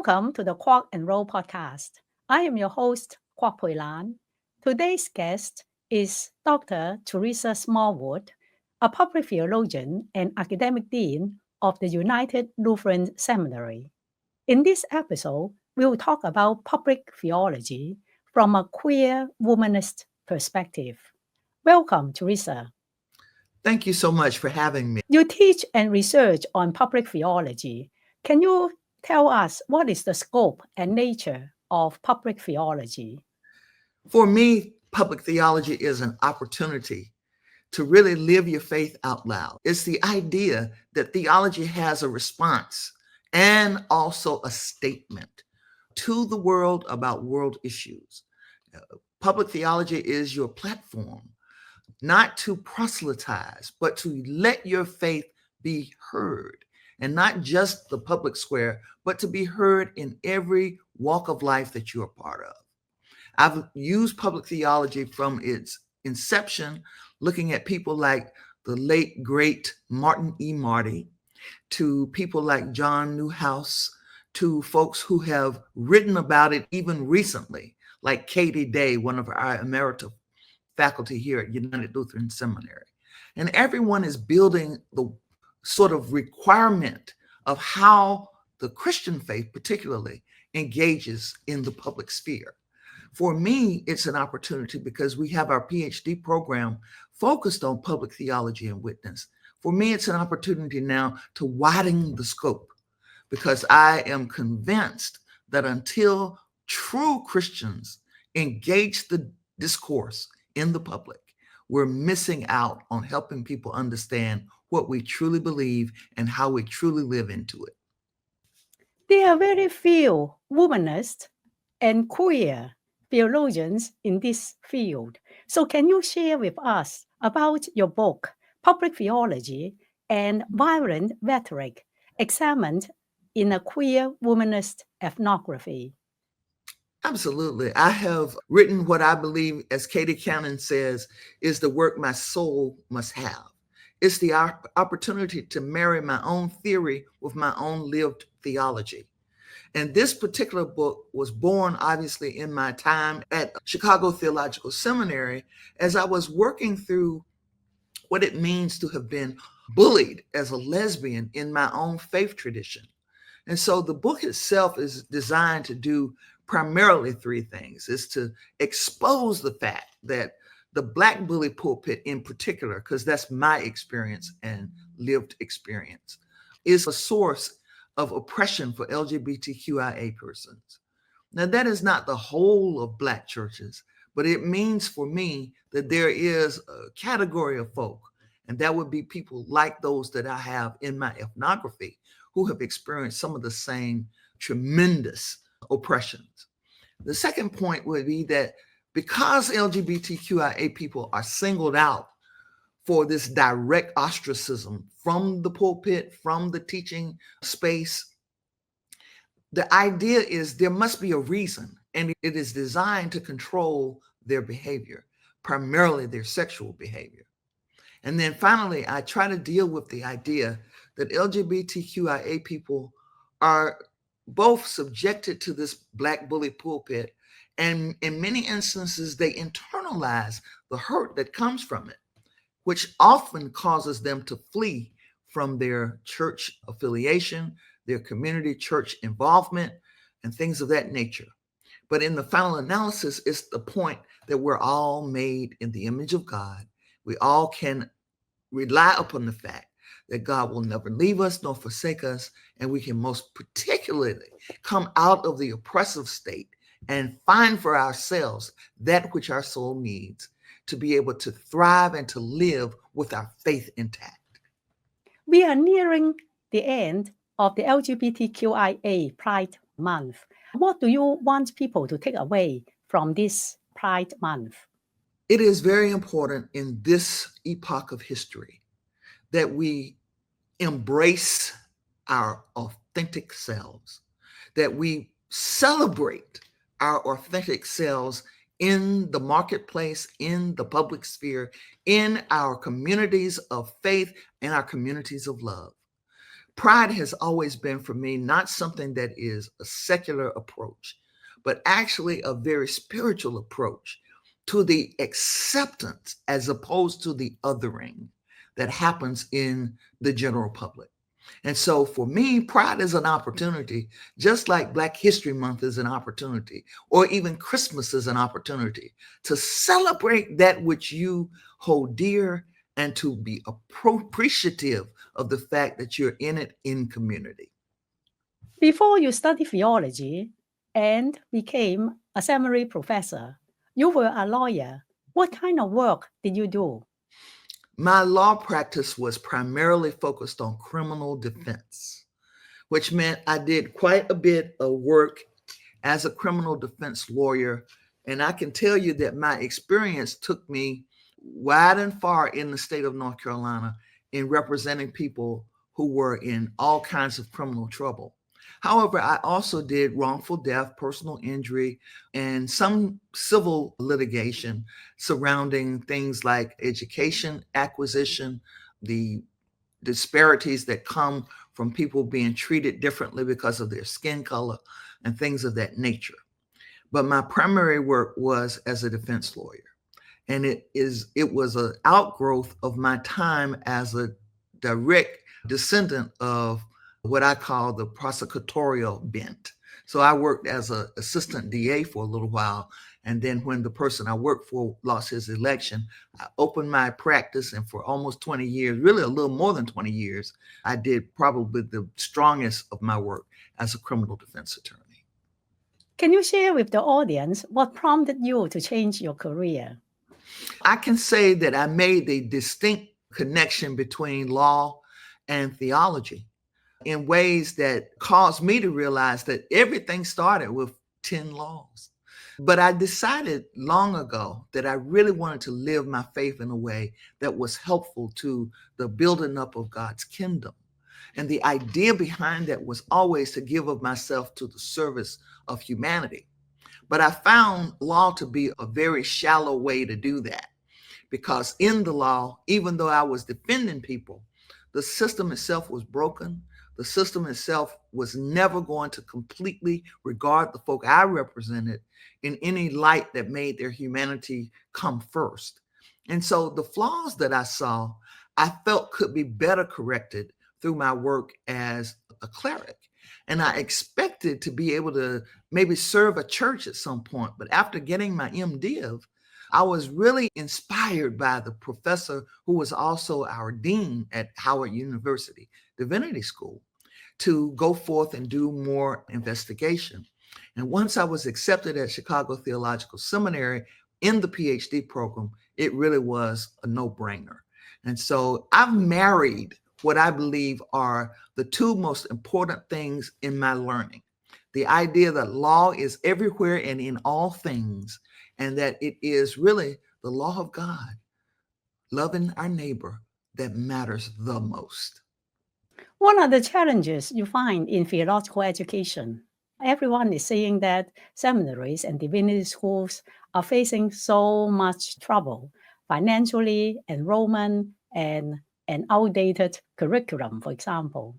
Welcome to the Quark and Roll podcast. I am your host, Quark Pui Lan. Today's guest is Dr. Teresa Smallwood, a public theologian and academic dean of the United Lutheran Seminary. In this episode, we will talk about public theology from a queer womanist perspective. Welcome, Teresa. Thank you so much for having me. You teach and research on public theology. Can you tell us what is the scope and nature of public theology? For me, public theology is an opportunity to really live your faith out loud. It's the idea that theology has a response and also a statement to the world about world issues. Public theology is your platform, not to proselytize, but to let your faith be heard. And not just the public square, but to be heard in every walk of life that you're a part of. I've used public theology from its inception, looking at people like the late, great Martin E. Marty, to people like John Newhouse, to folks who have written about it even recently, like Katie Day, one of our emerita faculty here at United Lutheran Seminary. And everyone is building the sort of requirement of how the Christian faith particularly engages in the public sphere. For me, it's an opportunity because we have our PhD program focused on public theology and witness. For me, it's an opportunity now to widen the scope because I am convinced that until true Christians engage the discourse in the public, we're missing out on helping people understand what we truly believe and how we truly live into it. There are very few womanist and queer theologians in this field. So can you share with us about your book, Public Theology and Violent Rhetoric, examined in a queer womanist ethnography? Absolutely. I have written what I believe, as Katie Cannon says, is the work my soul must have. It's the opportunity to marry my own theory with my own lived theology. And this particular book was born, obviously, in my time at Chicago Theological Seminary as I was working through what it means to have been bullied as a lesbian in my own faith tradition. And so the book itself is designed to do primarily three things. Is to expose the fact that the Black bully pulpit in particular, because that's my experience and lived experience, is a source of oppression for LGBTQIA persons. Now, that is not the whole of Black churches, but it means for me that there is a category of folk, and that would be people like those that I have in my ethnography, who have experienced some of the same tremendous oppressions. The second point would be that because LGBTQIA people are singled out for this direct ostracism from the pulpit, from the teaching space, the idea is there must be a reason, and it is designed to control their behavior, primarily their sexual behavior. And then finally, I try to deal with the idea that LGBTQIA people are both subjected to this Black bully pulpit, and in many instances, they internalize the hurt that comes from it, which often causes them to flee from their church affiliation, their community church involvement, and things of that nature. But in the final analysis, it's the point that we're all made in the image of God. We all can rely upon the fact that God will never leave us nor forsake us, and we can most particularly come out of the oppressive state and find for ourselves that which our soul needs to be able to thrive and to live with our faith intact. We are nearing the end of the LGBTQIA Pride Month. What do you want people to take away from this Pride Month? It is very important in this epoch of history that we embrace our authentic selves, that we celebrate our authentic selves in the marketplace, in the public sphere, in our communities of faith and our communities of love. Pride has always been for me not something that is a secular approach, but actually a very spiritual approach to the acceptance as opposed to the othering that happens in the general public. And so for me, pride is an opportunity, just like Black History Month is an opportunity, or even Christmas is an opportunity to celebrate that which you hold dear and to be appreciative of the fact that you're in it in community. Before you studied theology and became a seminary professor, you were a lawyer. What kind of work did you do? My law practice was primarily focused on criminal defense, which meant I did quite a bit of work as a criminal defense lawyer. And I can tell you that my experience took me wide and far in the state of North Carolina in representing people who were in all kinds of criminal trouble. However, I also did wrongful death, personal injury, and some civil litigation surrounding things like education acquisition, the disparities that come from people being treated differently because of their skin color, and things of that nature. But my primary work was as a defense lawyer. And it was an outgrowth of my time as a direct descendant of what I call the prosecutorial bent. So I worked as an assistant DA for a little while. And then when the person I worked for lost his election, I opened my practice. And for almost 20 years, really a little more than 20 years, I did probably the strongest of my work as a criminal defense attorney. Can you share with the audience what prompted you to change your career? I can say that I made a distinct connection between law and theology in ways that caused me to realize that everything started with 10 laws. But I decided long ago that I really wanted to live my faith in a way that was helpful to the building up of God's kingdom. And the idea behind that was always to give of myself to the service of humanity. But I found law to be a very shallow way to do that, because in the law, even though I was defending people, the system itself was broken. The system itself was never going to completely regard the folk I represented in any light that made their humanity come first. And so the flaws that I saw, I felt could be better corrected through my work as a cleric. And I expected to be able to maybe serve a church at some point. But after getting my MDiv, I was really inspired by the professor who was also our dean at Howard University Divinity School to go forth and do more investigation. And once I was accepted at Chicago Theological Seminary in the PhD program, it really was a no-brainer. And so I've married what I believe are the two most important things in my learning. The idea that law is everywhere and in all things, and that it is really the law of God, loving our neighbor, that matters the most. What are the challenges you find in theological education? Everyone is saying that seminaries and divinity schools are facing so much trouble financially, enrollment, and an outdated curriculum, for example.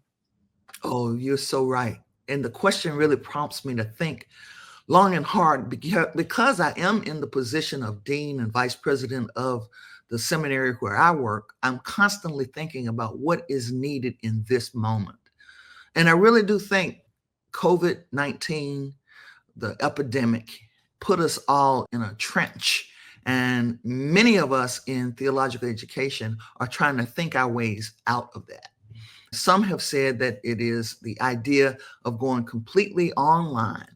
Oh, you're so right. And the question really prompts me to think long and hard, because I am in the position of dean and vice president of the seminary where I work. I'm constantly thinking about what is needed in this moment. And I really do think COVID-19, the epidemic, put us all in a trench. And many of us in theological education are trying to think our ways out of that. Some have said that it is the idea of going completely online.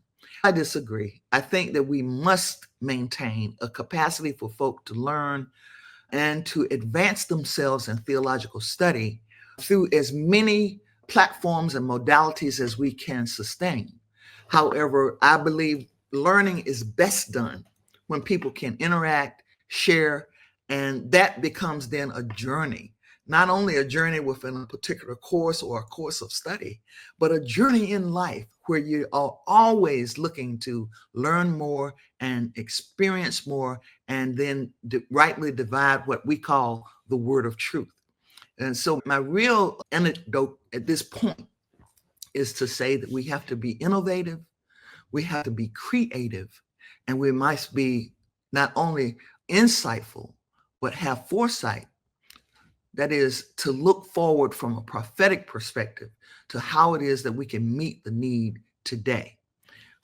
I disagree. I think that we must maintain a capacity for folk to learn and to advance themselves in theological study through as many platforms and modalities as we can sustain. However, I believe learning is best done when people can interact, share, and that becomes then a journey. Not only a journey within a particular course or a course of study, but a journey in life where you are always looking to learn more and experience more, and then rightly divide what we call the word of truth. And so my real anecdote at this point is to say that we have to be innovative, we have to be creative, and we must be not only insightful, but have foresight. That is to look forward from a prophetic perspective to how it is that we can meet the need today.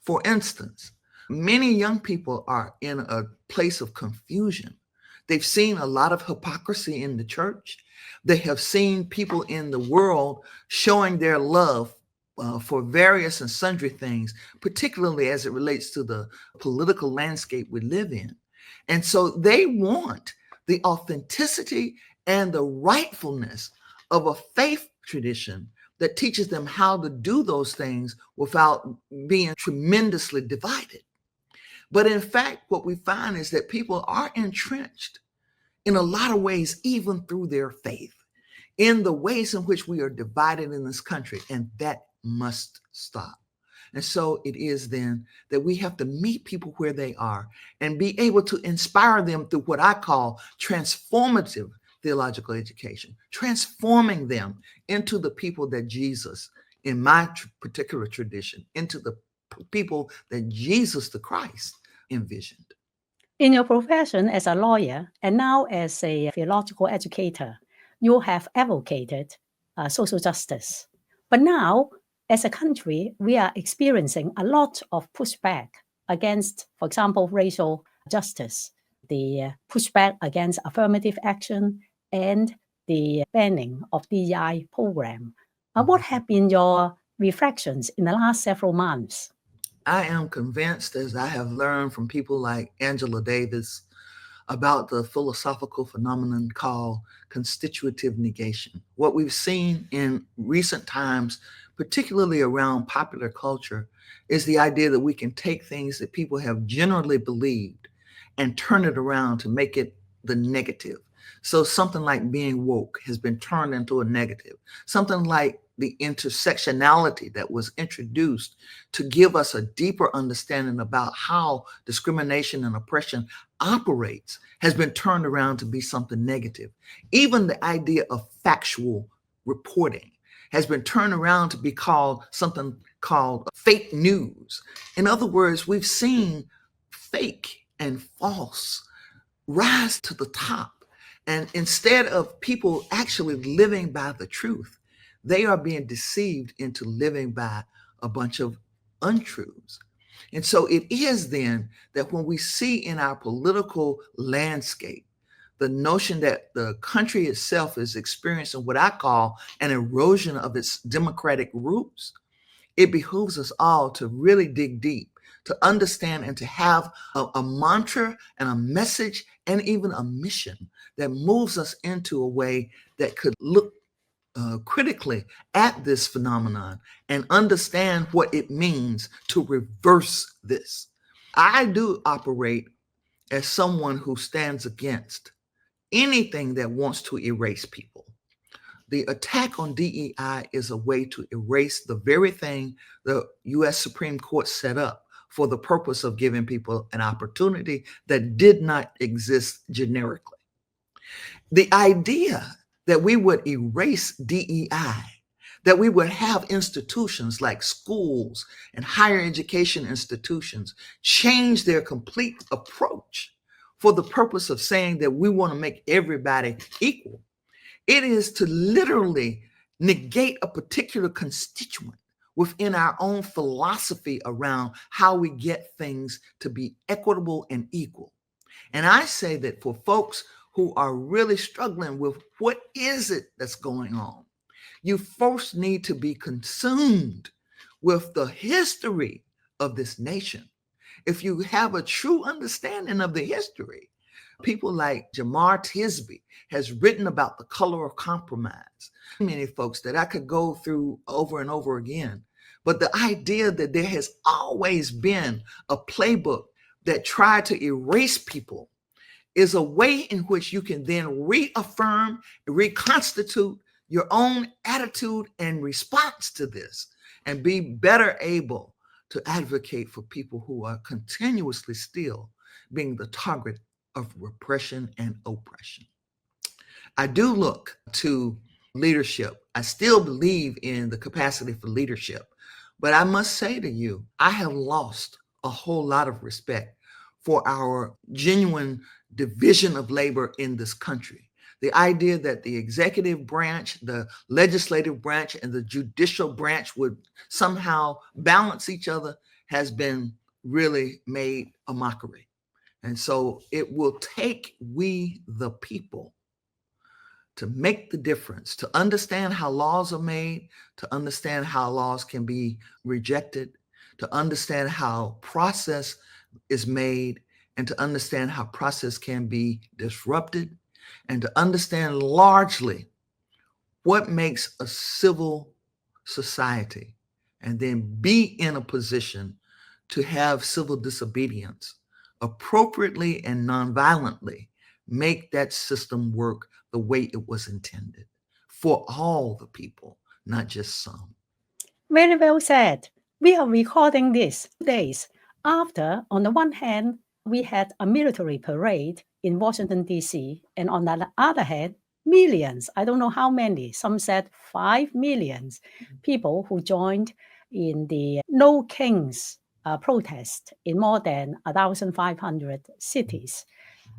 For instance, many young people are in a place of confusion. They've seen a lot of hypocrisy in the church. They have seen people in the world showing their love for various and sundry things, particularly as it relates to the political landscape we live in. And so they want the authenticity and the rightfulness of a faith tradition that teaches them how to do those things without being tremendously divided. But in fact, what we find is that people are entrenched in a lot of ways, even through their faith, in the ways in which we are divided in this country, and that must stop. And so it is then that we have to meet people where they are and be able to inspire them through what I call transformative theological education, transforming them into the people that Jesus, in my particular tradition, into the people that Jesus the Christ envisioned. In your profession as a lawyer and now as a theological educator, you have advocated social justice. But now, as a country, we are experiencing a lot of pushback against, for example, racial justice, the pushback against affirmative action, and the banning of DEI program. What have been your reflections in the last several months? I am convinced, as I have learned from people like Angela Davis, about the philosophical phenomenon called constitutive negation. What we've seen in recent times, particularly around popular culture, is the idea that we can take things that people have generally believed and turn it around to make it the negative. So something like being woke has been turned into a negative. Something like the intersectionality that was introduced to give us a deeper understanding about how discrimination and oppression operates has been turned around to be something negative. Even the idea of factual reporting has been turned around to be called something called fake news. In other words, we've seen fake and false rise to the top. And instead of people actually living by the truth, they are being deceived into living by a bunch of untruths. And so it is then that when we see in our political landscape the notion that the country itself is experiencing what I call an erosion of its democratic roots, it behooves us all to really dig deep, to understand and to have a mantra and a message and even a mission that moves us into a way that could look critically at this phenomenon and understand what it means to reverse this. I do operate as someone who stands against anything that wants to erase people. The attack on DEI is a way to erase the very thing the US Supreme Court set up for the purpose of giving people an opportunity that did not exist generically. The idea that we would erase DEI, that we would have institutions like schools and higher education institutions change their complete approach for the purpose of saying that we want to make everybody equal. It is to literally negate a particular constituent within our own philosophy around how we get things to be equitable and equal. And I say that for folks who are really struggling with what is it that's going on, you first need to be consumed with the history of this nation. If you have a true understanding of the history, people like Jamar Tisby has written about the color of compromise. Many folks that I could go through over and over again. But the idea that there has always been a playbook that tried to erase people is a way in which you can then reaffirm, reconstitute your own attitude and response to this and be better able to advocate for people who are continuously still being the target of repression and oppression. I do look to leadership. I still believe in the capacity for leadership. But I must say to you, I have lost a whole lot of respect for our genuine division of labor in this country. The idea that the executive branch, the legislative branch, and the judicial branch would somehow balance each other has been really made a mockery. And so it will take we, the people, to make the difference, to understand how laws are made, to understand how laws can be rejected, to understand how process is made, and to understand how process can be disrupted, and to understand largely what makes a civil society, and then be in a position to have civil disobedience appropriately and nonviolently make that system work the way it was intended for all the people, not just some. Very well said. We are recording this days after, on the one hand, we had a military parade in Washington, D.C., and on the other hand, millions, I don't know how many, some said 5 million people who joined in the No Kings protest in more than 1,500 cities.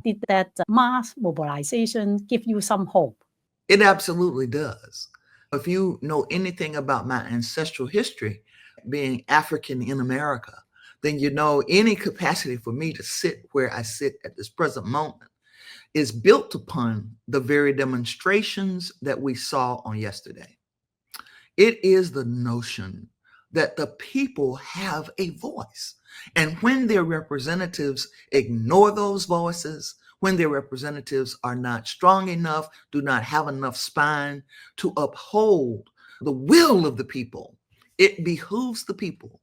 Did that mass mobilization give you some hope? It absolutely does. If you know anything about my ancestral history, being African in America, then you know any capacity for me to sit where I sit at this present moment is built upon the very demonstrations that we saw on yesterday. It is the notion that the people have a voice. And when their representatives ignore those voices, when their representatives are not strong enough, do not have enough spine to uphold the will of the people, it behooves the people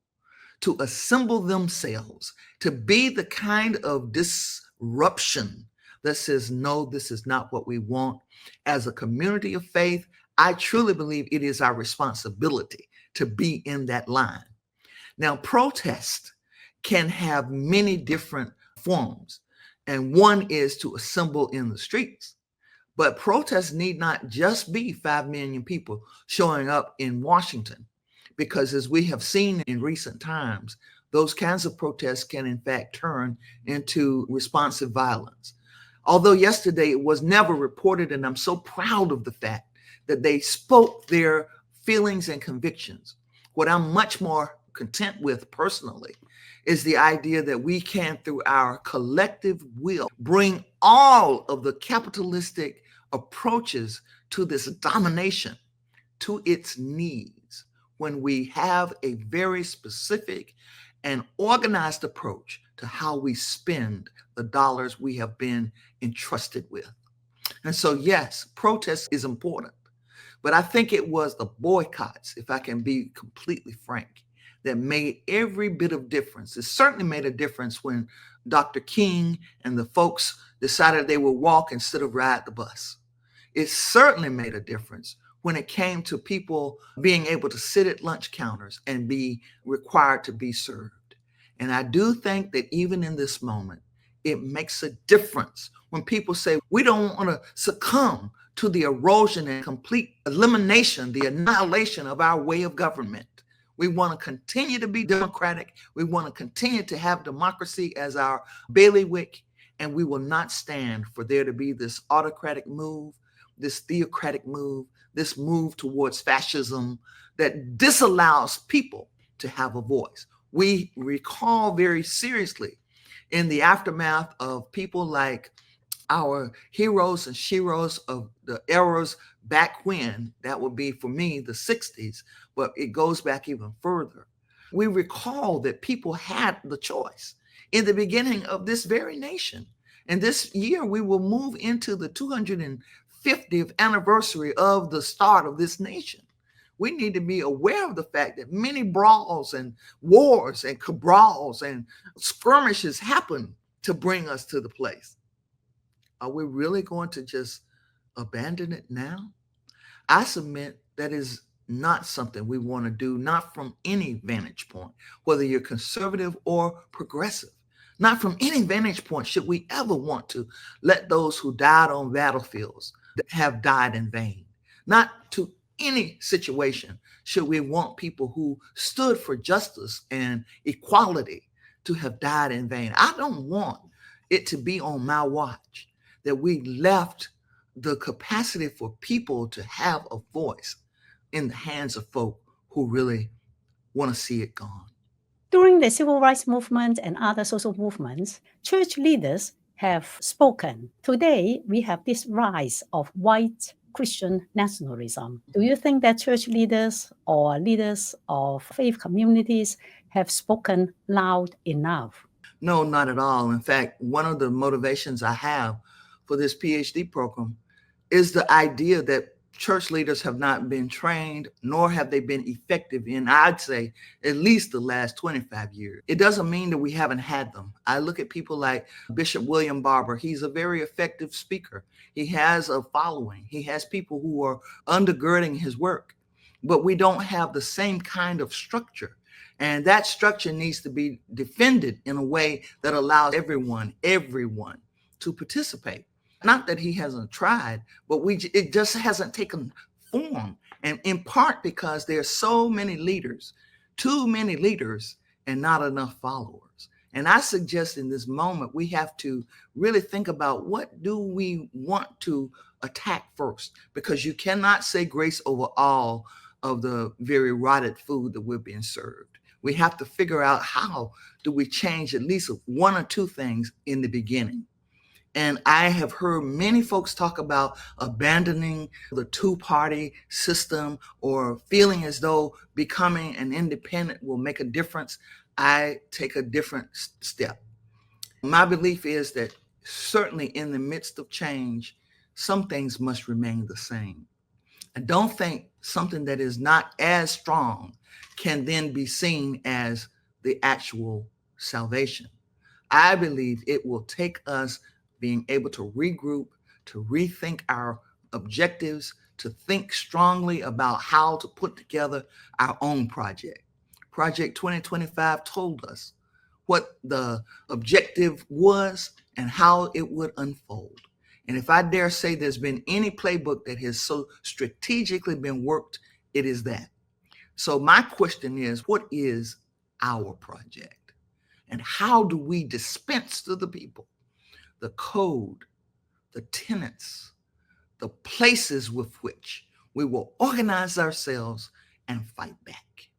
to assemble themselves, to be the kind of disruption that says, no, this is not what we want. As a community of faith, I truly believe it is our responsibility to be in that line. Now, protest can have many different forms, and one is to assemble in the streets. But protests need not just be 5 million people showing up in Washington, because as we have seen in recent times, those kinds of protests can in fact turn into responsive violence. Although yesterday it was never reported, and I'm so proud of the fact that they spoke their feelings and convictions. What I'm much more content with personally is the idea that we can, through our collective will, bring all of the capitalistic approaches to this domination to its knees when we have a very specific and organized approach to how we spend the dollars we have been entrusted with. And so, yes, protest is important. But I think it was the boycotts, if I can be completely frank, that made every bit of difference. It certainly made a difference when Dr. King and the folks decided they would walk instead of ride the bus. It certainly made a difference when it came to people being able to sit at lunch counters and be required to be served. And I do think that even in this moment, it makes a difference when people say, we don't want to succumb to the erosion and complete elimination, the annihilation of our way of government. We want to continue to be democratic. We want to continue to have democracy as our bailiwick, and we will not stand for there to be this autocratic move, this theocratic move, this move towards fascism that disallows people to have a voice. We recall very seriously in the aftermath of people like our heroes and sheroes of the eras back when, that would be for me the 60s, but it goes back even further. We recall that people had the choice in the beginning of this very nation. And this year we will move into the 250th anniversary of the start of this nation. We need to be aware of the fact that many brawls and wars and cabals and skirmishes happen to bring us to the place. Are we really going to just abandon it now? I submit that is not something we want to do, not from any vantage point, whether you're conservative or progressive. Not from any vantage point should we ever want to let those who died on battlefields have died in vain. Not to any situation should we want people who stood for justice and equality to have died in vain. I don't want it to be on my watch that we left the capacity for people to have a voice in the hands of folk who really want to see it gone. During the civil rights movement and other social movements, church leaders have spoken. Today, we have this rise of white Christian nationalism. Do you think that church leaders or leaders of faith communities have spoken loud enough? No, not at all. In fact, one of the motivations I have for this PhD program is the idea that church leaders have not been trained, nor have they been effective in, I'd say, at least the last 25 years. It doesn't mean that we haven't had them. I look at people like Bishop William Barber. He's a very effective speaker. He has a following. He has people who are undergirding his work, but we don't have the same kind of structure. And that structure needs to be defended in a way that allows everyone to participate. Not that he hasn't tried, but it just hasn't taken form. And in part because there are so many leaders, too many leaders, and not enough followers. And I suggest in this moment, we have to really think about what do we want to attack first, because you cannot say grace over all of the very rotted food that we're being served. We have to figure out how do we change at least one or two things in the beginning. And I have heard many folks talk about abandoning the two-party system or feeling as though becoming an independent will make a difference. I take a different step. My belief is that certainly in the midst of change, some things must remain the same. I don't think something that is not as strong can then be seen as the actual salvation. I believe it will take us being able to regroup, to rethink our objectives, to think strongly about how to put together our own project. Project 2025 told us what the objective was and how it would unfold. And if I dare say there's been any playbook that has so strategically been worked, it is that. So my question is, what is our project? And how do we dispense to the people the code, the tenets, the places with which we will organize ourselves and fight back?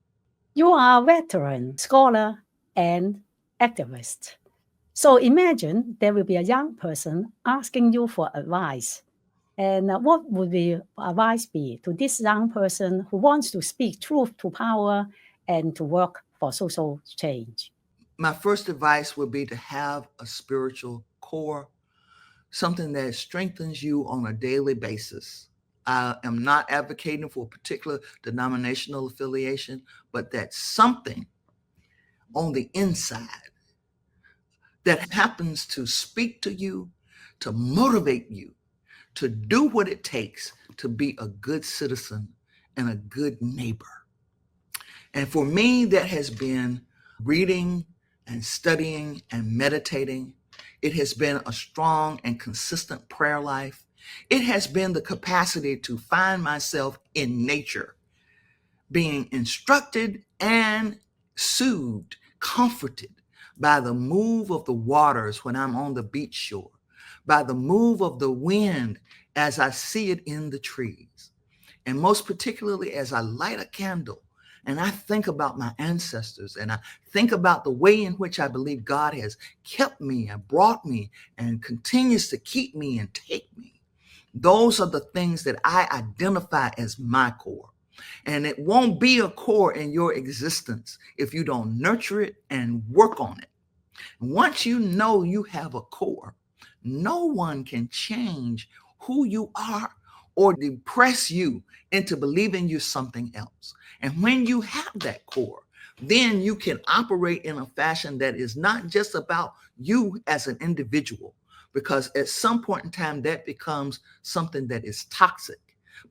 You are a veteran scholar and activist. So imagine there will be a young person asking you for advice. And what would the advice be to this young person who wants to speak truth to power and to work for social change? My first advice would be to have a spiritual core, something that strengthens you on a daily basis. I am not advocating for a particular denominational affiliation, but that's something on the inside that happens to speak to you, to motivate you, to do what it takes to be a good citizen and a good neighbor. And for me, that has been reading and studying and meditating. It has been a strong and consistent prayer life. It has been the capacity to find myself in nature, being instructed and soothed, comforted by the move of the waters when I'm on the beach shore, by the move of the wind as I see it in the trees, and most particularly as I light a candle and I think about my ancestors and I think about the way in which I believe God has kept me and brought me and continues to keep me and take me. Those are the things that I identify as my core. And it won't be a core in your existence if you don't nurture it and work on it. Once you know you have a core, no one can change who you are or depress you into believing you're something else. And when you have that core, then you can operate in a fashion that is not just about you as an individual, because at some point in time that becomes something that is toxic.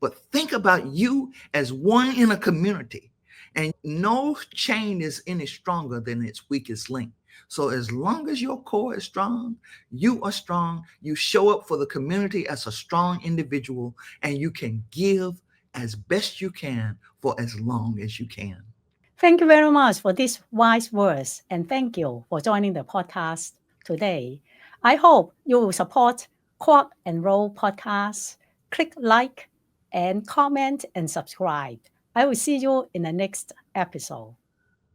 But think about you as one in a community And no chain is any stronger than its weakest link. So as long as your core is strong, you are strong, you show up for the community as a strong individual, and you can give as best you can for as long as you can. Thank you very much for these wise words, and thank you for joining the podcast today. I hope you will support Quack and Roll podcast. Click like and comment and subscribe. I will see you in the next episode.